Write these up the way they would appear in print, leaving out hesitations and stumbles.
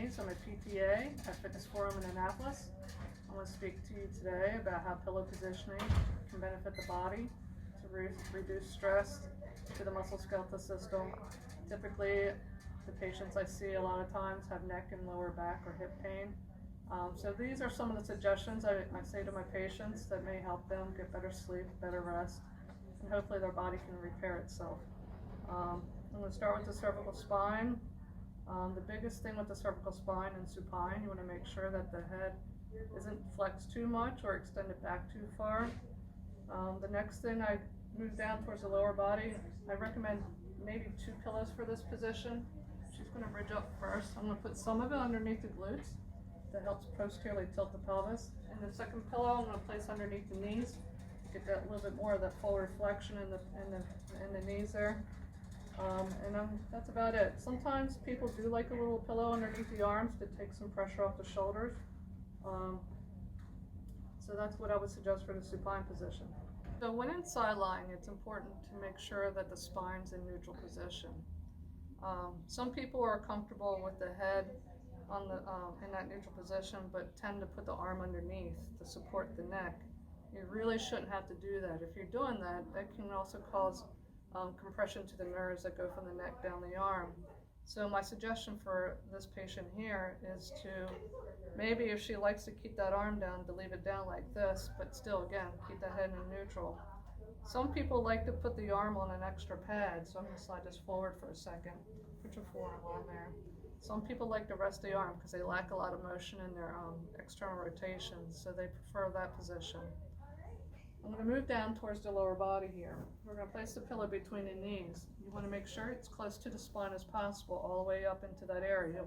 Denise. I'm a PTA at Fitness Forum in Annapolis. I want to speak to you today about how pillow positioning can benefit the body to reduce stress to the musculoskeletal system. Typically, the patients I see a lot of times have neck and lower back or hip pain. So these are some of the suggestions I say to my patients that may help them get better sleep, better rest, and hopefully their body can repair itself. I'm going to start with the cervical spine. The biggest thing with the cervical spine and supine, you want to make sure that the head isn't flexed too much or extended back too far. The next thing, I move down towards the lower body. I recommend maybe 2 pillows for this position. She's going to bridge up first. I'm going to put some of it underneath the glutes. That helps posteriorly tilt the pelvis. And the second pillow I'm going to place underneath the knees. Get that little bit more of that full reflection in the knees there. That's about it. Sometimes people do like a little pillow underneath the arms to take some pressure off the shoulders. So that's what I would suggest for the supine position. So when in Eyeline, it's important to make sure that the spine's in neutral position. Some people are comfortable with the head on the in that neutral position, but tend to put the arm underneath to support the neck. You really shouldn't have to do that. If you're doing that, that can also cause compression to the nerves that go from the neck down the arm. So my suggestion for this patient here is to maybe, if she likes to keep that arm down, to leave it down like this, but still, again, keep the head in neutral. Some people like to put the arm on an extra pad, so I'm going to slide this forward for a second. Put your forearm on there. Some people like to rest the arm because they lack a lot of motion in their external rotations, so they prefer that position. I'm going to move down towards the lower body here. We're going to place the pillow between the knees. You want to make sure it's close to the spine as possible, all the way up into that area.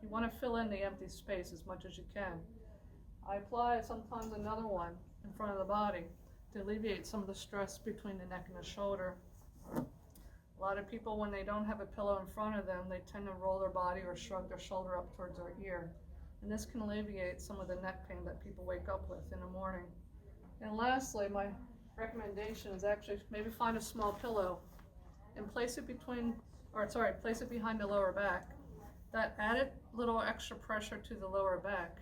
You want to fill in the empty space as much as you can. I apply sometimes another one in front of the body to alleviate some of the stress between the neck and the shoulder. A lot of people, when they don't have a pillow in front of them, they tend to roll their body or shrug their shoulder up towards their ear. And this can alleviate some of the neck pain that people wake up with in the morning. And lastly, my recommendation is actually maybe find a small pillow and place it behind the lower back. That added little extra pressure to the lower back,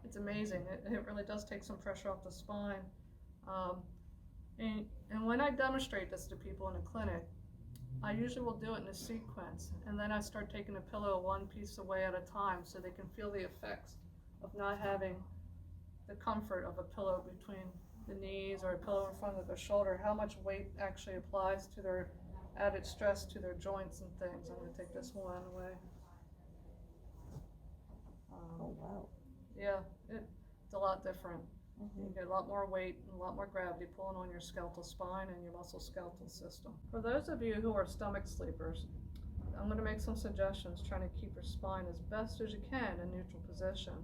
it's amazing. It really does take some pressure off the spine. And when I demonstrate this to people in a clinic, I usually will do it in a sequence, and then I start taking the pillow one piece away at a time so they can feel the effects of not having the comfort of a pillow between the knees or a pillow in front of the shoulder, how much weight actually applies to their added stress to their joints and things. I'm going to take this one away. Oh, wow. Yeah, it's a lot different. You get a lot more weight and a lot more gravity pulling on your skeletal spine and your musculoskeletal system. For those of you who are stomach sleepers, I'm going to make some suggestions trying to keep your spine as best as you can in neutral position.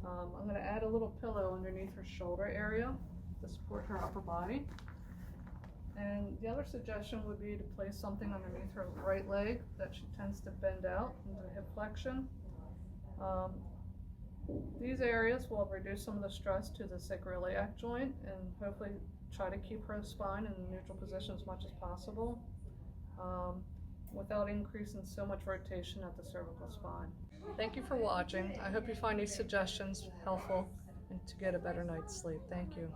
I'm going to add a little pillow underneath her shoulder area to support her upper body. And the other suggestion would be to place something underneath her right leg that she tends to bend out into hip flexion. These areas will reduce some of the stress to the sacroiliac joint and hopefully try to keep her spine in a neutral position as much as possible without increasing so much rotation at the cervical spine. Thank you for watching. I hope you find these suggestions helpful and to get a better night's sleep. Thank you.